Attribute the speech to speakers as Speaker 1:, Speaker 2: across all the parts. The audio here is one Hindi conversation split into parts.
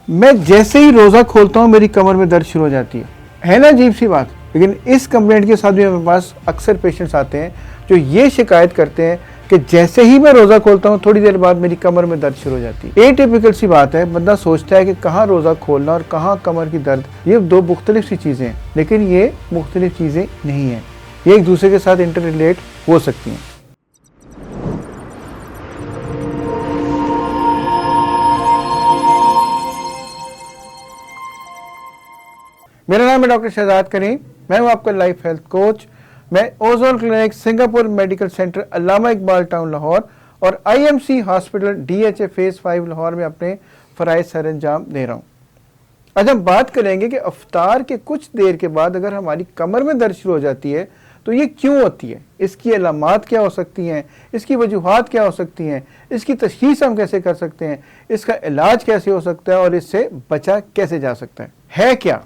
Speaker 1: मैं जैसे ही रोज़ा खोलता हूँ मेरी कमर में दर्द शुरू हो जाती है ना अजीब सी बात। लेकिन इस कंप्लेंट के साथ भी मेरे पास अक्सर पेशेंट्स आते हैं जो ये शिकायत करते हैं कि जैसे ही मैं रोज़ा खोलता हूँ थोड़ी देर बाद मेरी कमर में दर्द शुरू हो जाती है। एटिपिकल सी बात है, बंदा सोचता है कि कहाँ रोज़ा खोलना और कहाँ कमर की दर्द, ये दो मुख्तलिफ सी चीज़ें हैं, लेकिन ये मुख्तलिफ चीज़ें नहीं हैं, ये एक दूसरे के साथ इंटर रिलेट हो सकती हैं। मेरा नाम है डॉक्टर शहजाद करीम, मैं हूं आपका लाइफ हेल्थ कोच। मैं ozone clinic, Singapore medical centre, Allama Iqbal town Lahore और IMC hospital DHA phase 5 Lahore में अपने फ़राइज़ सर अंजाम दे रहा हूं। आज हम बात करेंगे कि इफ्तार के कुछ देर के बाद अगर हमारी कमर में दर्द शुरू हो जाती है तो ये क्यों होती है, इसकी अलामात क्या हो सकती हैं, इसकी वजूहात क्या हो सकती हैं, इसकी तशख़ीस हम कैसे कर सकते हैं, इसका इलाज कैसे हो सकता है और इससे बचा कैसे जा सकता है क्या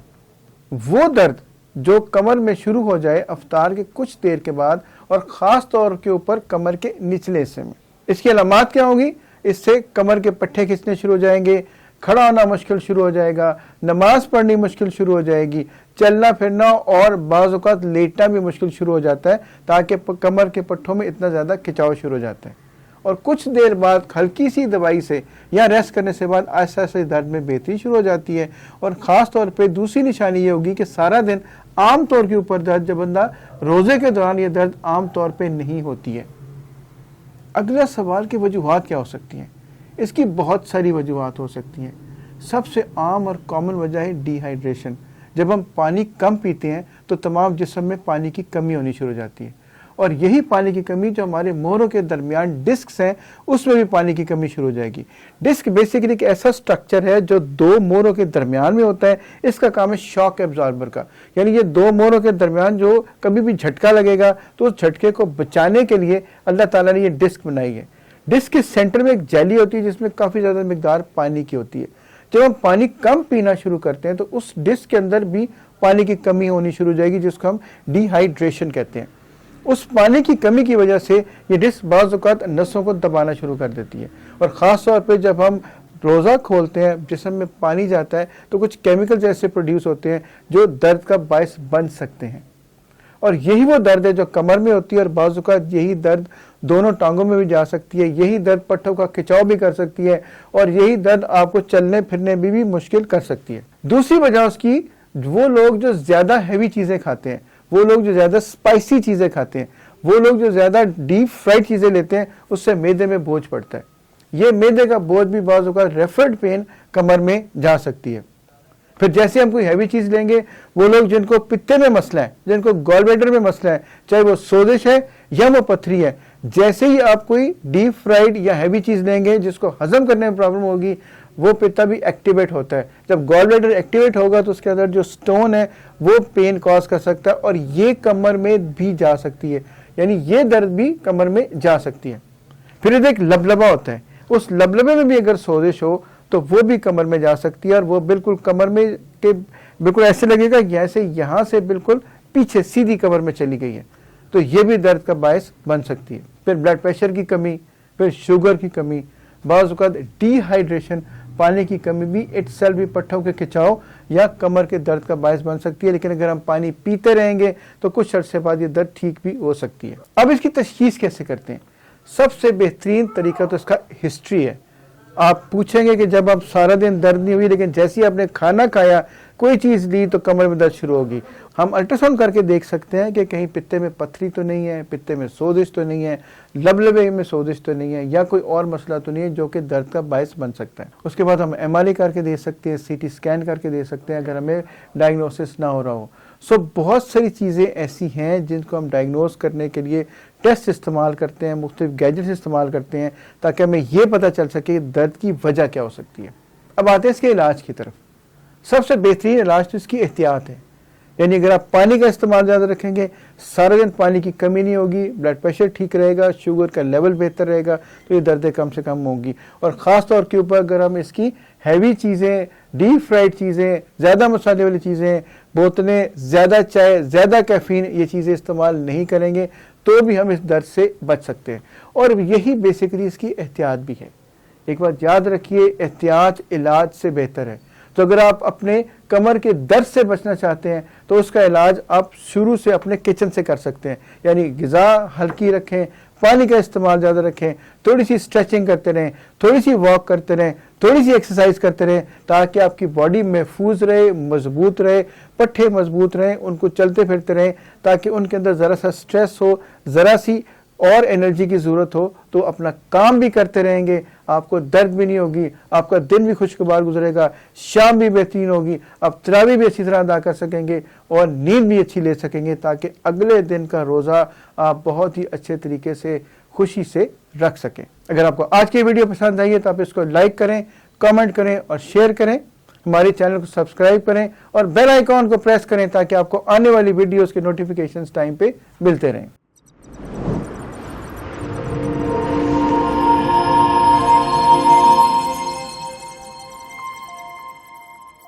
Speaker 1: वो दर्द जो कमर में शुरू हो जाए इफ्तार के कुछ देर के बाद और ख़ास तौर के ऊपर कमर के निचले हिस्से में। इसकी अलामात क्या होगी? इससे कमर के पट्टे खिंचने शुरू हो जाएंगे, खड़ा होना मुश्किल शुरू हो जाएगा, नमाज पढ़नी मुश्किल शुरू हो जाएगी, चलना फिरना और बाज़ औक़ात लेटना भी मुश्किल शुरू हो जाता है, ताकि कमर के पट्टों में इतना ज़्यादा खिंचाव शुरू हो जाता है। और कुछ देर बाद हल्की सी दवाई से या रेस्ट करने से बाद आहिस्ता आहिस्ता दर्द में बेहतरी शुरू हो जाती है। और ख़ास तौर पे दूसरी निशानी ये होगी कि सारा दिन आम तौर के ऊपर दर्द, जब बंदा रोज़े के दौरान ये दर्द आम तौर पे नहीं होती है। अगला सवाल की वजूहात क्या हो सकती हैं? इसकी बहुत सारी वजूहात हो सकती हैं। सबसे आम और कॉमन वजह है डिहाइड्रेशन। जब हम पानी कम पीते हैं तो तमाम जिस्म में पानी की कमी होनी शुरू हो जाती है, और यही पानी की कमी जो हमारे मोहरों के दरमियान डिस्क्स हैं उसमें भी पानी की कमी शुरू हो जाएगी। डिस्क बेसिकली एक ऐसा स्ट्रक्चर है जो दो मोहरों के दरमियान में होता है। इसका काम है शॉक एब्जॉर्बर का, यानी ये दो मोहरों के दरमियान जो कभी भी झटका लगेगा तो उस झटके को बचाने के लिए अल्लाह ताला ने ये डिस्क बनाई है। डिस्क के सेंटर में एक जेली होती है जिसमें काफ़ी ज़्यादा मिकदार पानी की होती है। जब हम पानी कम पीना शुरू करते हैं तो उस डिस्क के अंदर भी पानी की कमी होनी शुरू हो जाएगी, जिसको हम डिहाइड्रेशन कहते हैं। उस पानी की कमी की वजह से ये डिस्क बाज़ औक़ात नसों को दबाना शुरू कर देती है, और ख़ास तौर पे जब हम रोज़ा खोलते हैं, जिस्म में पानी जाता है तो कुछ केमिकल्स ऐसे प्रोड्यूस होते हैं जो दर्द का बायस बन सकते हैं। और यही वो दर्द है जो कमर में होती है, और बाज़ औक़ात यही दर्द दोनों टांगों में भी जा सकती है, यही दर्द पट्टों का खिंचाव भी कर सकती है, और यही दर्द आपको चलने फिरने में भी मुश्किल कर सकती है। दूसरी वजह उसकी, वो लोग जो ज़्यादा हैवी चीज़ें खाते हैं, वो लोग जो ज़्यादा स्पाइसी चीज़ें खाते हैं, वो लोग जो ज़्यादा डीप फ्राइड चीज़ें लेते हैं, उससे मैदे में बोझ पड़ता है। ये मैदे का बोझ भी बाज़ औक़ात रेफर्ड पेन कमर में जा सकती है। फिर जैसे हम कोई हैवी चीज़ लेंगे, वो लोग जिनको पित्ते में मसला है, जिनको गॉल ब्लैडर में मसला है, चाहे वो सोजिश है या वो पथरी है, जैसे ही आप कोई डीप फ्राइड या हैवी चीज़ लेंगे जिसको हजम करने में प्रॉब्लम होगी, वो पित्ता भी एक्टिवेट होता है। जब गॉल ब्लैडर एक्टिवेट होगा तो उसके अंदर जो स्टोन है वो पेन कॉज कर सकता है, और ये कमर में भी जा सकती है, यानी ये दर्द भी कमर में जा सकती है। फिर एक लबलबा होता है, उस लबलबे में भी अगर सोजिश हो तो वो भी कमर में जा सकती है, और वो बिल्कुल कमर में के बिल्कुल ऐसे लगेगा जैसे यहाँ से बिल्कुल पीछे सीधी कमर में चली गई है, तो ये भी दर्द का बायस बन सकती है। फिर ब्लड प्रेशर की कमी, फिर शुगर की कमी, बाज़ औक़ात डिहाइड्रेशन, पानी की कमी भी इटसेल्फ भी पट्टों के खिंचाव या कमर के दर्द का बायस बन सकती है। लेकिन अगर हम पानी पीते रहेंगे तो कुछ अरसे बाद ये दर्द ठीक भी हो सकती है। अब इसकी तशख़ीस कैसे करते हैं? सबसे बेहतरीन तरीका तो इसका हिस्ट्री है। आप पूछेंगे कि जब आप सारा दिन दर्द नहीं हुई, लेकिन जैसे ही आपने खाना खाया, कोई चीज़ ली तो कमर में दर्द शुरू होगी, हम अल्ट्रासाउंड करके देख सकते हैं कि कहीं पित्ते में पथरी तो नहीं है, पित्ते में सोजिश तो नहीं है, लबलबे में सोजिश तो नहीं है, या कोई और मसला तो नहीं है जो कि दर्द का बायस बन सकता है। उसके बाद हम एमआरआई करके दे सकते हैं, सीटी स्कैन करके दे सकते हैं अगर हमें डायग्नोसिस ना हो रहा हो। सो बहुत सारी चीज़ें ऐसी हैं जिनको हम डायग्नोस करने के लिए टेस्ट इस्तेमाल करते हैं, मुख्तलिफ गैजेट्स इस्तेमाल करते हैं, ताकि हमें ये पता चल सके दर्द की वजह क्या हो सकती है। अब आते हैं इसके इलाज की तरफ। सबसे बेहतरीन इलाज तो इसकी एहतियात है, यानी अगर आप पानी का इस्तेमाल ज़्यादा रखेंगे, सारा दिन पानी की कमी नहीं होगी, ब्लड प्रेशर ठीक रहेगा, शुगर का लेवल बेहतर रहेगा, तो ये दर्दें कम से कम होंगी। और ख़ास तौर के ऊपर अगर हम इसकी हैवी चीज़ें, डीप फ्राइड चीज़ें, ज़्यादा मसाले वाली चीज़ें, बोतलें, ज़्यादा चाय, ज़्यादा कैफ़ीन, ये चीज़ें इस्तेमाल नहीं करेंगे तो भी हम इस दर्द से बच सकते हैं। और यही बेसिकली इसकी एहतियात भी है। एक बात याद रखिए, एहतियात इलाज से बेहतर है। तो अगर आप अपने कमर के दर्द से बचना चाहते हैं तो उसका इलाज आप शुरू से अपने किचन से कर सकते हैं। यानी ग़िज़ा हल्की रखें, पानी का इस्तेमाल ज़्यादा रखें, थोड़ी सी स्ट्रेचिंग करते रहें, थोड़ी सी वॉक करते रहें, थोड़ी सी एक्सरसाइज करते रहें, ताकि आपकी बॉडी महफूज रहे, मजबूत रहे, पट्टे मजबूत रहें, उनको चलते फिरते रहें, ताकि उनके अंदर ज़रा सा स्ट्रेस हो, ज़रा सी और एनर्जी की ज़रूरत हो तो अपना काम भी करते रहेंगे, आपको दर्द भी नहीं होगी, आपका दिन भी खुशगवार गुजरेगा, शाम भी बेहतरीन होगी, आप तरावी भी अच्छी तरह अदा कर सकेंगे और नींद भी अच्छी ले सकेंगे, ताकि अगले दिन का रोज़ा आप बहुत ही अच्छे तरीके से खुशी से रख सकें। अगर आपको आज की वीडियो पसंद आई है तो आप इसको लाइक करें, कमेंट करें और शेयर करें। हमारे चैनल को सब्सक्राइब करें और बेल आइकॉन को प्रेस करें ताकि आपको आने वाली वीडियोस के नोटिफिकेशंस टाइम पे मिलते रहें।